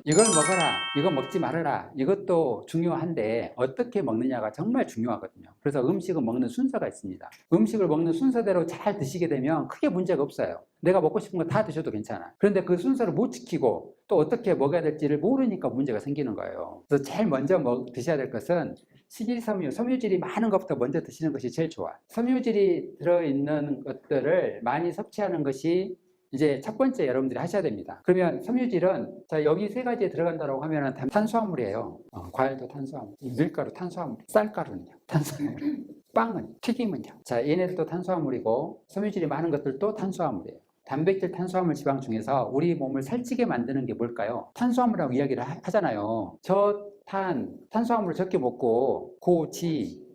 이걸 먹어라, 이거 먹지 말아라, 이것도 중요한데 어떻게 먹느냐가 정말 중요하거든요. 그래서 음식을 먹는 순서가 있습니다. 음식을 먹는 순서대로 잘 드시게 되면 크게 문제가 없어요. 내가 먹고 싶은 거 다 드셔도 괜찮아. 그런데 그 순서를 못 지키고 또 어떻게 먹어야 될지를 모르니까 문제가 생기는 거예요. 그래서 제일 먼저 드셔야 될 것은 식이섬유, 섬유질이 많은 것부터 먼저 드시는 것이 제일 좋아. 섬유질이 들어있는 것들을 많이 섭취하는 것이 이제 첫 번째 여러분들이 하셔야 됩니다. 그러면 섬유질은 자 여기 세 가지에 들어간다고 하면 탄수화물이에요. 과일도 탄수화물, 밀가루 탄수화물, 쌀가루는요 탄수화물, 빵은, 튀김은요. 자 얘네들도 탄수화물이고 섬유질이 많은 것들도 탄수화물이에요. 단백질, 탄수화물, 지방 중에서 우리 몸을 살찌게 만드는 게 뭘까요? 탄수화물이라고 이야기를 하잖아요. 탄수화물을 적게 먹고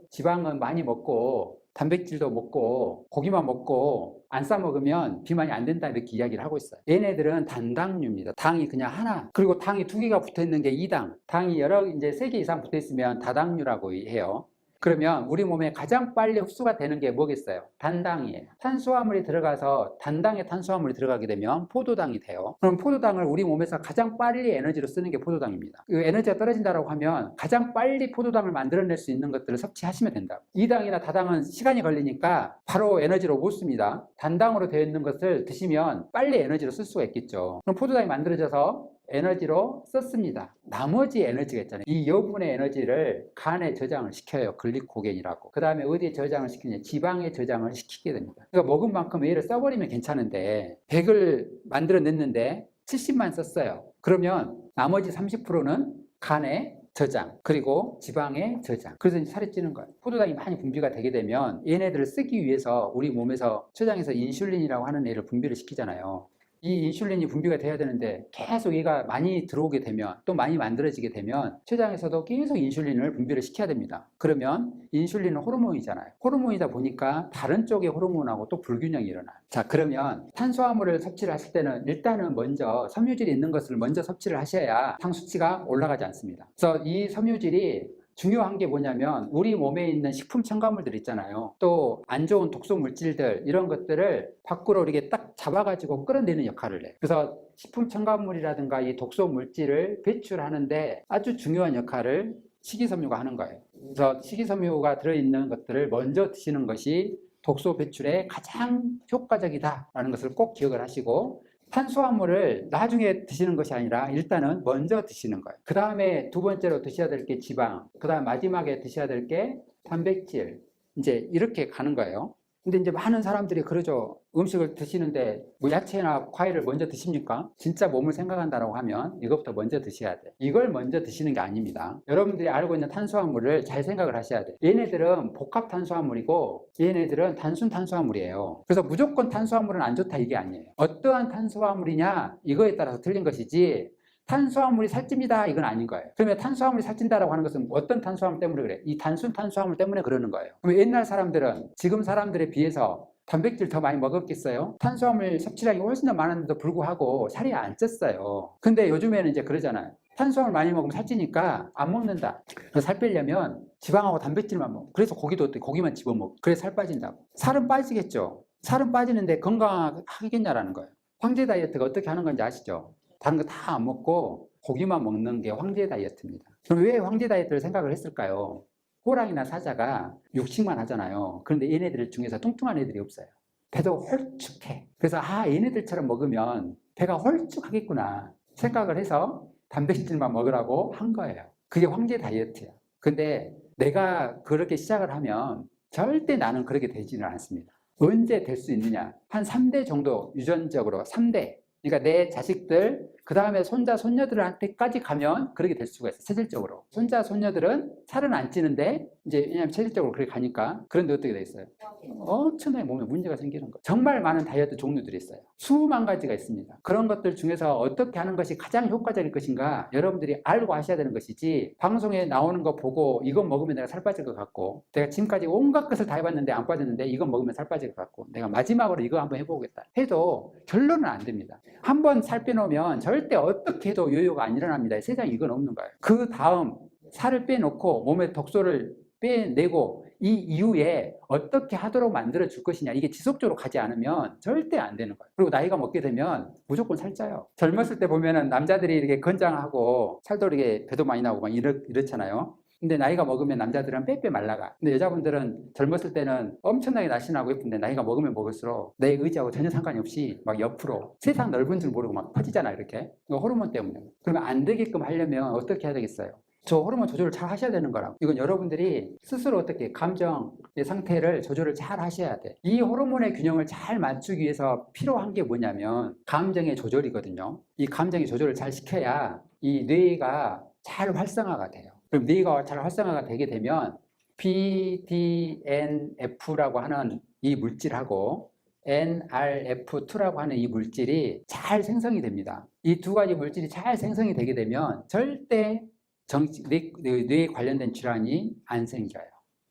지방은 많이 먹고 단백질도 먹고 고기만 먹고 안 싸 먹으면 비만이 안 된다 이렇게 이야기를 하고 있어요. 얘네들은 단당류입니다. 당이 그냥 하나, 그리고 당이 두 개가 붙어 있는 게 2당, 당이 이제 3개 이상 붙어 있으면 다당류라고 해요. 그러면 우리 몸에 가장 빨리 흡수가 되는 게 뭐겠어요? 단당이에요. 탄수화물이 들어가서 단당의 탄수화물이 들어가게 되면 포도당이 돼요. 그럼 포도당을 우리 몸에서 가장 빨리 에너지로 쓰는 게 포도당입니다. 그 에너지가 떨어진다고 하면 가장 빨리 포도당을 만들어낼 수 있는 것들을 섭취하시면 된다. 2당이나 다당은 시간이 걸리니까 바로 에너지로 못 씁니다. 단당으로 되어 있는 것을 드시면 빨리 에너지로 쓸 수가 있겠죠. 그럼 포도당이 만들어져서 에너지로 썼습니다. 나머지 에너지가 있잖아요. 이 여분의 에너지를 간에 저장을 시켜요. 글리코겐이라고. 그 다음에 어디에 저장을 시키냐? 지방에 저장을 시키게 됩니다. 그러니까 먹은 만큼 얘를 써버리면 괜찮은데 100을 만들어냈는데 70만 썼어요. 그러면 나머지 30%는 간에 저장, 그리고 지방의 저장. 그래서 이제 살이 찌는 거예요. 포도당이 많이 분비가 되게 되면 얘네들을 쓰기 위해서 우리 몸에서 췌장에서 인슐린이라고 하는 애를 분비를 시키잖아요. 이 인슐린이 분비가 돼야 되는데 계속 얘가 많이 들어오게 되면 또 많이 만들어지게 되면 췌장에서도 계속 인슐린을 분비를 시켜야 됩니다. 그러면 인슐린은 호르몬이잖아요. 호르몬이다 보니까 다른 쪽의 호르몬하고 또 불균형이 일어나요. 자, 그러면 탄수화물을 섭취를 하실 때는 일단은 먼저 섬유질이 있는 것을 먼저 섭취를 하셔야 당 수치가 올라가지 않습니다. 그래서 이 섬유질이 중요한 게 뭐냐면 우리 몸에 있는 식품 첨가물들 있잖아요. 또 안 좋은 독소 물질들 이런 것들을 밖으로 이렇게 딱 잡아가지고 끌어내는 역할을 해요. 그래서 식품 첨가물이라든가 이 독소 물질을 배출하는데 아주 중요한 역할을 식이섬유가 하는 거예요. 그래서 식이섬유가 들어있는 것들을 먼저 드시는 것이 독소 배출에 가장 효과적이다라는 것을 꼭 기억을 하시고, 탄수화물을 나중에 드시는 것이 아니라 일단은 먼저 드시는 거예요. 그 다음에 두 번째로 드셔야 될 게 지방, 그 다음 마지막에 드셔야 될 게 단백질, 이제 이렇게 가는 거예요. 근데 이제 많은 사람들이 그러죠. 음식을 드시는데 뭐 야채나 과일을 먼저 드십니까? 진짜 몸을 생각한다고 하면 이것부터 먼저 드셔야 돼. 이걸 먼저 드시는 게 아닙니다. 여러분들이 알고 있는 탄수화물을 잘 생각을 하셔야 돼. 얘네들은 복합 탄수화물이고 얘네들은 단순 탄수화물이에요. 그래서 무조건 탄수화물은 안 좋다 이게 아니에요. 어떠한 탄수화물이냐 이거에 따라서 틀린 것이지 탄수화물이 살찝니다 이건 아닌 거예요. 그러면 탄수화물이 살찐다라고 하는 것은 어떤 탄수화물 때문에 그래? 이 단순 탄수화물 때문에 그러는 거예요. 그럼 옛날 사람들은 지금 사람들에 비해서 단백질 더 많이 먹었겠어요? 탄수화물 섭취량이 훨씬 더 많은데도 불구하고 살이 안 쪘어요. 근데 요즘에는 이제 그러잖아요. 탄수화물 많이 먹으면 살찌니까 안 먹는다. 그래서 살 빼려면 지방하고 단백질만 먹어. 그래서 고기도 어때? 고기만 집어먹어. 그래서 살 빠진다고. 살은 빠지겠죠. 살은 빠지는데 건강하겠냐라는 거예요. 황제 다이어트가 어떻게 하는 건지 아시죠? 다른 거 다 안 먹고 고기만 먹는 게 황제 다이어트입니다. 그럼 왜 황제 다이어트를 생각을 했을까요? 호랑이나 사자가 육식만 하잖아요. 그런데 얘네들 중에서 뚱뚱한 애들이 없어요. 배도 홀쭉해. 그래서 얘네들처럼 먹으면 배가 홀쭉하겠구나 생각을 해서 단백질만 먹으라고 한 거예요. 그게 황제 다이어트예요. 근데 내가 그렇게 시작을 하면 절대 나는 그렇게 되지는 않습니다. 언제 될 수 있느냐? 한 3대 정도 유전적으로 3대. 그러니까 내 자식들, 그 다음에 손자, 손녀들한테까지 가면 그렇게 될 수가 있어요. 체질적으로. 손자, 손녀들은 살은 안 찌는데, 이제 왜냐하면 체질적으로 그렇게 가니까. 그런데 어떻게 돼 있어요? 엄청나게 몸에 문제가 생기는 거예요. 정말 많은 다이어트 종류들이 있어요. 수만 가지가 있습니다. 그런 것들 중에서 어떻게 하는 것이 가장 효과적일 것인가 여러분들이 알고 하셔야 되는 것이지, 방송에 나오는 거 보고 이건 먹으면 내가 살 빠질 것 같고, 내가 지금까지 온갖 것을 다 해봤는데 안 빠졌는데 이건 먹으면 살 빠질 것 같고, 내가 마지막으로 이거 한번 해보겠다 해도 결론은 안 됩니다. 한번 살 빼놓으면 절대 어떻게 해도 요요가 안 일어납니다. 세상에 이건 없는 거예요. 그 다음 살을 빼놓고 몸에 독소를 빼내고 이 이후에 어떻게 하도록 만들어 줄 것이냐, 이게 지속적으로 가지 않으면 절대 안 되는 거예요. 그리고 나이가 먹게 되면 무조건 살쪄요. 젊었을 때 보면은 남자들이 이렇게 건장하고 살도 이렇게 배도 많이 나오고 막 이렇잖아요. 근데 나이가 먹으면 남자들은 빼빼 말라가. 근데 여자분들은 젊었을 때는 엄청나게 날씬하고 예쁜데 나이가 먹으면 먹을수록 내 의지하고 전혀 상관이 없이 막 옆으로 세상 넓은 줄 모르고 막 퍼지잖아, 이렇게. 이거 호르몬 때문에. 그러면 안 되게끔 하려면 어떻게 해야 되겠어요? 저 호르몬 조절을 잘 하셔야 되는 거라고. 이건 여러분들이 스스로 어떻게 감정의 상태를 조절을 잘 하셔야 돼. 이 호르몬의 균형을 잘 맞추기 위해서 필요한 게 뭐냐면 감정의 조절이거든요. 이 감정의 조절을 잘 시켜야 이 뇌가 잘 활성화가 돼요. 그럼 뇌가 잘 활성화가 되게 되면 BDNF라고 하는 이 물질하고 NRF2라고 하는 이 물질이 잘 생성이 됩니다. 이 두 가지 물질이 잘 생성이 되게 되면 절대 뇌에 관련된 질환이 안 생겨요.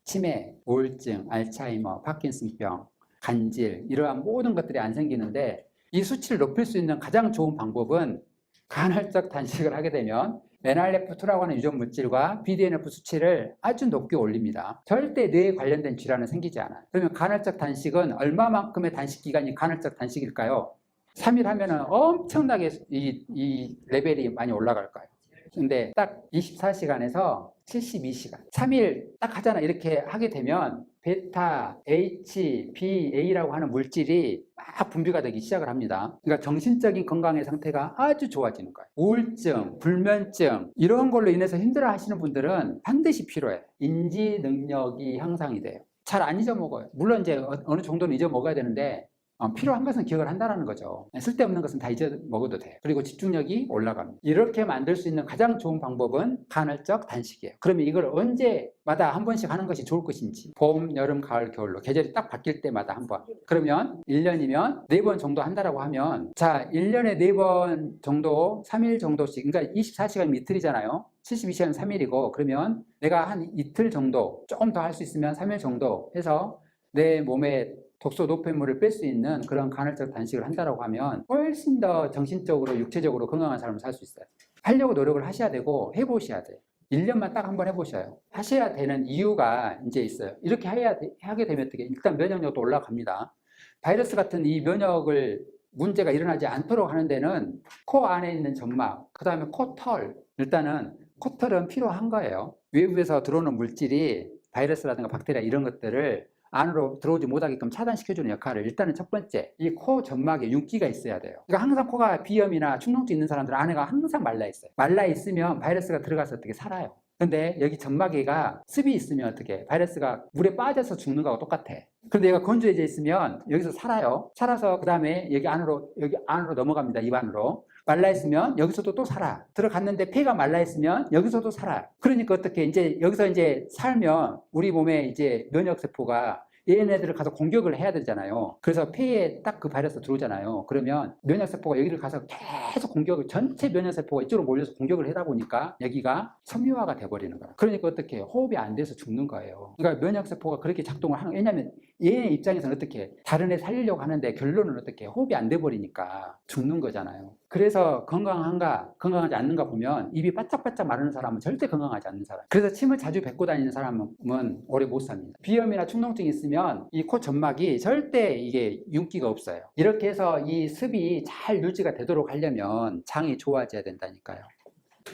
치매, 우울증, 알츠하이머, 파킨슨병, 간질, 이러한 모든 것들이 안 생기는데, 이 수치를 높일 수 있는 가장 좋은 방법은 간헐적 단식을 하게 되면 NRF2라고 하는 유전 물질과 BDNF 수치를 아주 높게 올립니다. 절대 뇌에 관련된 질환은 생기지 않아요. 그러면 간헐적 단식은 얼마만큼의 단식 기간이 간헐적 단식일까요? 3일 하면은 엄청나게 이 레벨이 많이 올라갈 거예요. 근데 딱 24시간에서 72시간, 3일 딱 하잖아. 이렇게 하게 되면 베타, HBA라고 하는 물질이 막 분비가 되기 시작을 합니다. 그러니까 정신적인 건강의 상태가 아주 좋아지는 거예요. 우울증, 불면증 이런 걸로 인해서 힘들어 하시는 분들은 반드시 필요해요. 인지 능력이 향상이 돼요. 잘 안 잊어먹어요. 물론 이제 어느 정도는 잊어먹어야 되는데 필요한 것은 기억을 한다는 거죠. 쓸데없는 것은 다 잊어먹어도 돼요. 그리고 집중력이 올라갑니다. 이렇게 만들 수 있는 가장 좋은 방법은 간헐적 단식이에요. 그러면 이걸 언제마다 한 번씩 하는 것이 좋을 것인지, 봄, 여름, 가을, 겨울로 계절이 딱 바뀔 때마다 한 번. 그러면 1년이면 4번 정도 한다라고 하면, 자, 1년에 4번 정도 3일 정도씩, 그러니까 24시간 이틀이잖아요. 72시간 3일이고, 그러면 내가 한 이틀 정도 조금 더 할 수 있으면 3일 정도 해서 내 몸에 독소 노폐물을 뺄 수 있는 그런 간헐적 단식을 한다고 하면 훨씬 더 정신적으로 육체적으로 건강한 삶을 살 수 있어요. 하려고 노력을 하셔야 되고 해보셔야 돼요. 1년만 딱 한번 해보셔요. 하셔야 되는 이유가 이제 있어요. 이렇게 하게 되면 어떻게? 일단 면역력도 올라갑니다. 바이러스 같은 이 면역을 문제가 일어나지 않도록 하는 데는 코 안에 있는 점막, 그 다음에 코털. 일단은 코털은 필요한 거예요. 외부에서 들어오는 물질이 바이러스라든가 박테리아 이런 것들을 안으로 들어오지 못하게끔 차단시켜주는 역할을 일단은 첫 번째, 이 코 점막에 윤기가 있어야 돼요. 그러니까 항상 코가 비염이나 충농증 있는 사람들은 안에가 항상 말라 있어요. 말라 있으면 바이러스가 들어가서 어떻게 살아요. 근데 여기 점막에가 습이 있으면 어떻게 바이러스가 물에 빠져서 죽는 거하고 똑같아. 그런데 얘가 건조해져 있으면 여기서 살아요. 살아서 그 다음에 여기 안으로 넘어갑니다. 입 안으로. 말라 있으면 여기서도 또 살아. 들어갔는데 폐가 말라 있으면 여기서도 살아. 그러니까 어떻게 이제 여기서 이제 살면 우리 몸에 이제 면역 세포가 얘네들을 가서 공격을 해야 되잖아요. 그래서 폐에 딱 그 바이러스 들어오잖아요. 그러면 면역세포가 여기를 가서 계속 전체 면역세포가 이쪽으로 몰려서 공격을 하다 보니까 여기가 섬유화가 돼버리는 거야. 그러니까 어떻게 호흡이 안 돼서 죽는 거예요. 그러니까 면역세포가 그렇게 작동을 하는, 왜냐하면 얘 입장에서는 어떻게 다른 애 살리려고 하는데 결론은 어떻게 호흡이 안 돼버리니까 죽는 거잖아요. 그래서 건강한가 건강하지 않는가 보면 입이 바짝바짝 마르는 사람은 절대 건강하지 않는 사람. 그래서 침을 자주 뱉고 다니는 사람은 오래 못 삽니다. 비염이나 충농증이 있으면 이 코 점막이 절대 이게 윤기가 없어요. 이렇게 해서 이 습이 잘 유지가 되도록 하려면 장이 좋아져야 된다니까요.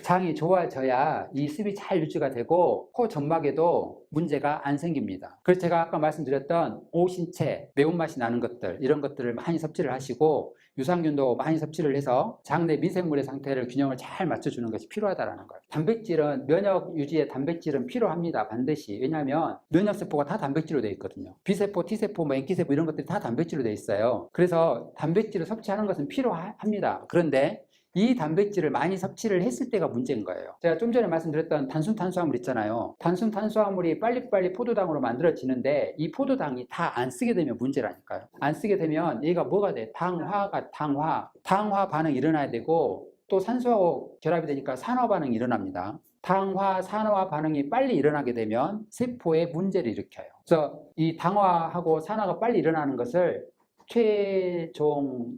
장이 좋아져야 이 습이 잘 유지가 되고 코 점막에도 문제가 안 생깁니다. 그래서 제가 아까 말씀드렸던 오신채, 매운맛이 나는 것들, 이런 것들을 많이 섭취를 하시고 유산균도 많이 섭취를 해서 장내 미생물의 상태를 균형을 잘 맞춰주는 것이 필요하다는 거예요. 단백질은, 면역 유지에 단백질은 필요합니다. 반드시. 왜냐하면 면역세포가 다 단백질로 되어 있거든요. B세포, T세포, N기세포 이런 것들이 다 단백질로 되어 있어요. 그래서 단백질을 섭취하는 것은 필요합니다. 그런데 이 단백질을 많이 섭취를 했을 때가 문제인 거예요. 제가 좀 전에 말씀드렸던 단순 탄수화물 있잖아요. 단순 탄수화물이 빨리빨리 포도당으로 만들어지는데 이 포도당이 다 안 쓰게 되면 문제라니까요. 안 쓰게 되면 얘가 뭐가 돼? 당화 반응이 일어나야 되고 또 산소하고 결합이 되니까 산화 반응이 일어납니다. 당화, 산화 반응이 빨리 일어나게 되면 세포에 문제를 일으켜요. 그래서 이 당화하고 산화가 빨리 일어나는 것을 최종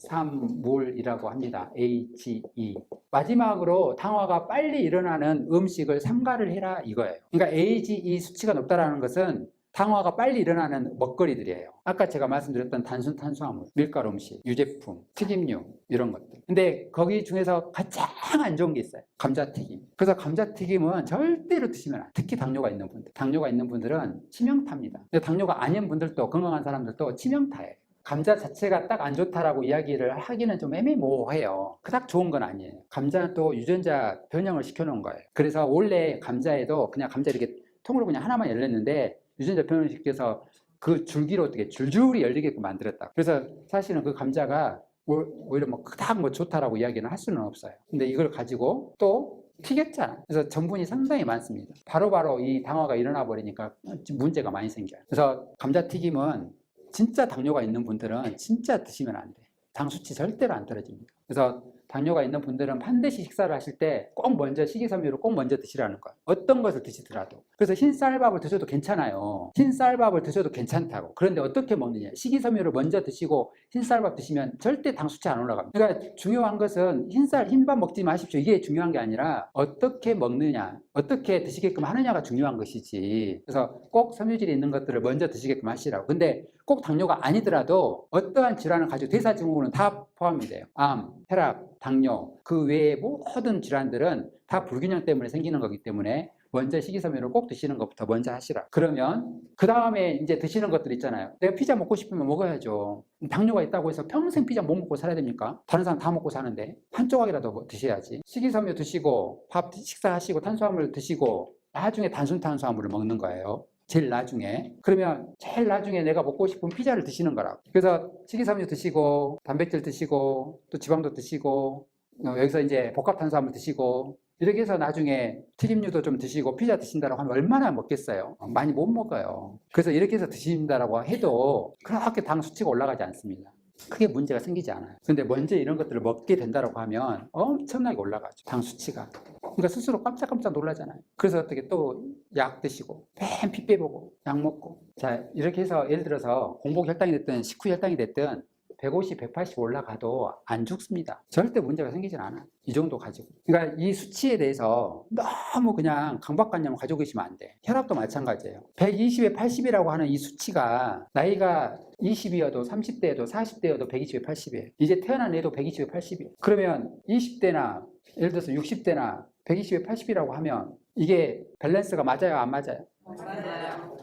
당화삼물이라고 합니다. AGE. 마지막으로 당화가 빨리 일어나는 음식을 삼가를 해라 이거예요. 그러니까 AGE 수치가 높다라는 것은 당화가 빨리 일어나는 먹거리들이에요. 아까 제가 말씀드렸던 단순 탄수화물, 밀가루 음식, 유제품, 튀김류 이런 것들. 근데 거기 중에서 가장 안 좋은 게 있어요. 감자튀김. 그래서 감자튀김은 절대로 드시면 안 돼요. 특히 당뇨가 있는 분들. 당뇨가 있는 분들은 치명타입니다. 근데 당뇨가 아닌 분들도, 건강한 사람들도 치명타예요. 감자 자체가 딱 안 좋다라고 이야기를 하기는 좀 애매모호해요. 그닥 좋은 건 아니에요. 감자는 또 유전자 변형을 시켜놓은 거예요. 그래서 원래 감자에도 그냥 감자 이렇게 통으로 그냥 하나만 열렸는데 유전자 변형을 시켜서 그 줄기로 어떻게 줄줄이 열리게끔 만들었다. 그래서 사실은 그 감자가 오히려 뭐 그닥 뭐 좋다라고 이야기는 할 수는 없어요. 근데 이걸 가지고 또 튀겼잖아. 그래서 전분이 상당히 많습니다. 바로바로 이 당화가 일어나 버리니까 문제가 많이 생겨요. 그래서 감자튀김은 진짜 당뇨가 있는 분들은 진짜 드시면 안 돼. 당 수치 절대로 안 떨어집니다. 그래서 당뇨가 있는 분들은 반드시 식사를 하실 때 꼭 먼저 식이섬유를 꼭 먼저 드시라는 거예요. 어떤 것을 드시더라도. 그래서 흰쌀밥을 드셔도 괜찮아요. 흰쌀밥을 드셔도 괜찮다고. 그런데 어떻게 먹느냐. 식이섬유를 먼저 드시고 흰쌀밥 드시면 절대 당 수치 안 올라갑니다. 그러니까 중요한 것은 흰밥 먹지 마십시오. 이게 중요한 게 아니라 어떻게 먹느냐, 어떻게 드시게끔 하느냐가 중요한 것이지. 그래서 꼭 섬유질이 있는 것들을 먼저 드시게끔 하시라고. 근데 꼭 당뇨가 아니더라도 어떠한 질환을 가지고 대사증후군은 다 포함이 돼요. 암, 혈압, 당뇨, 그 외의 모든 질환들은 다 불균형 때문에 생기는 거기 때문에 먼저 식이섬유를 꼭 드시는 것부터 먼저 하시라. 그러면 그 다음에 이제 드시는 것들 있잖아요. 내가 피자 먹고 싶으면 먹어야죠. 당뇨가 있다고 해서 평생 피자 못 먹고 살아야 됩니까? 다른 사람 다 먹고 사는데 한 조각이라도 드셔야지. 식이섬유 드시고 밥 식사하시고 탄수화물 드시고 나중에 단순 탄수화물을 먹는 거예요. 제일 나중에. 그러면 제일 나중에 내가 먹고 싶은 피자를 드시는 거라고. 그래서 식이섬유 드시고 단백질 드시고 또 지방도 드시고 여기서 이제 복합 탄수화물 드시고 이렇게 해서 나중에 튀김류도 좀 드시고 피자 드신다고 하면 얼마나 먹겠어요? 많이 못 먹어요. 그래서 이렇게 해서 드신다고 해도 그렇게 당 수치가 올라가지 않습니다. 크게 문제가 생기지 않아요. 근데 먼저 이런 것들을 먹게 된다고 하면 엄청나게 올라가죠. 당 수치가. 그러니까 스스로 깜짝깜짝 놀라잖아요. 그래서 어떻게 또 약 드시고 맨 피 빼보고 약 먹고. 자, 이렇게 해서 예를 들어서 공복 혈당이 됐든 식후 혈당이 됐든 150, 180 올라가도 안 죽습니다. 절대 문제가 생기진 않아요. 이 정도 가지고. 그러니까 이 수치에 대해서 너무 그냥 강박관념을 가지고 계시면 안 돼. 혈압도 마찬가지예요. 120에 80이라고 하는 이 수치가 나이가 20이어도 30대여도 40대여도 120에 80이에요. 이제 태어난 애도 120에 80이에요. 그러면 20대나 예를 들어서 60대나 120에 80이라고 하면 이게 밸런스가 맞아요? 안 맞아요? 맞아요.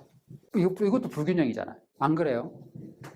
이것도 불균형이잖아요. 안 그래요?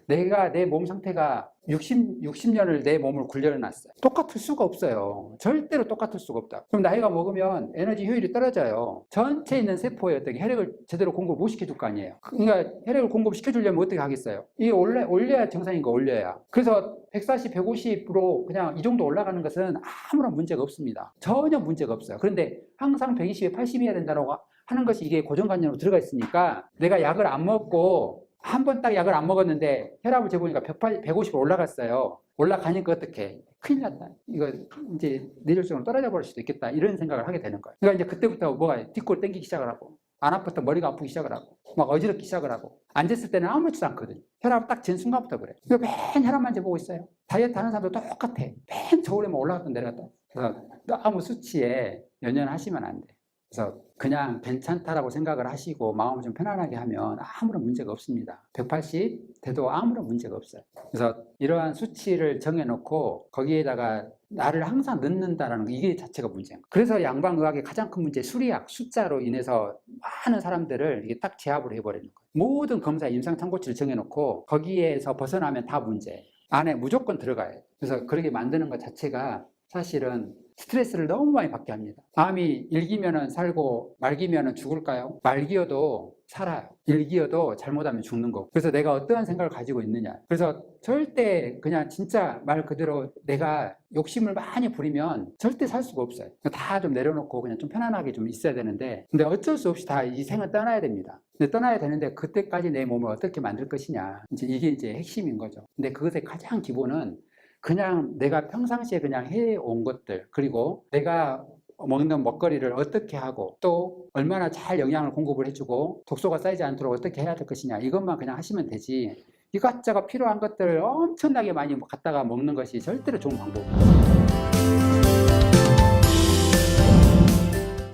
내가 내 몸 상태가 60년을 내 몸을 굴려놨어요. 똑같을 수가 없어요. 절대로 똑같을 수가 없다. 그럼 나이가 먹으면 에너지 효율이 떨어져요. 전체에 있는 세포에 어떻게 혈액을 제대로 공급을 못 시켜줄 거 아니에요. 그러니까 혈액을 공급시켜주려면 어떻게 하겠어요? 이게 올려야 정상인 거 올려야. 그래서 140, 150으로 그냥 이 정도 올라가는 것은 아무런 문제가 없습니다. 전혀 문제가 없어요. 그런데 항상 120에 80이어야 된다고 하는 것이 이게 고정관념으로 들어가 있으니까 내가 약을 안 먹고 한 번 딱 약을 안 먹었는데 혈압을 재보니까 150으로 올라갔어요. 올라가니까 어떡해. 큰일 났다. 이거 이제 뇌졸중으로 떨어져 버릴 수도 있겠다. 이런 생각을 하게 되는 거예요. 그러니까 이제 그때부터 뭐가 뒷골 땡기기 시작을 하고 안 아팠던 머리가 아프기 시작을 하고 막 어지럽기 시작을 하고 앉았을 때는 아무렇지도 않거든요. 혈압 딱 잰 순간부터 그래. 그러니까 맨 혈압만 재보고 있어요. 다이어트 하는 사람도 똑같아. 맨 저울에만 올라갔다 내려갔다. 그래서 너무 수치에 연연하시면 안 돼. 그래서 그냥 괜찮다라고 생각을 하시고 마음을 좀 편안하게 하면 아무런 문제가 없습니다. 180 돼도 아무런 문제가 없어요. 그래서 이러한 수치를 정해놓고 거기에다가 나를 항상 넣는다라는 거 이게 자체가 문제인 거예요. 그래서 양방의학의 가장 큰 문제 수리학 숫자로 인해서 많은 사람들을 이게 딱 제압을 해버리는 거예요. 모든 검사 임상참고치를 정해놓고 거기에서 벗어나면 다 문제예요. 안에 무조건 들어가요. 그래서 그렇게 만드는 것 자체가 사실은 스트레스를 너무 많이 받게 합니다. 암이 일기면은 살고 말기면은 죽을까요? 말기여도 살아요. 일기여도 잘못하면 죽는 거고. 그래서 내가 어떠한 생각을 가지고 있느냐. 그래서 절대 그냥 진짜 말 그대로 내가 욕심을 많이 부리면 절대 살 수가 없어요. 다 좀 내려놓고 그냥 좀 편안하게 좀 있어야 되는데 근데 어쩔 수 없이 다 이 생을 떠나야 됩니다. 근데 떠나야 되는데 그때까지 내 몸을 어떻게 만들 것이냐. 이게 이제 핵심인 거죠. 근데 그것의 가장 기본은 그냥 내가 평상시에 그냥 해온 것들 그리고 내가 먹는 먹거리를 어떻게 하고 또 얼마나 잘 영양을 공급을 해주고 독소가 쌓이지 않도록 어떻게 해야 될 것이냐 이것만 그냥 하시면 되지 이것저것 필요한 것들을 엄청나게 많이 갖다가 먹는 것이 절대로 좋은 방법입니다.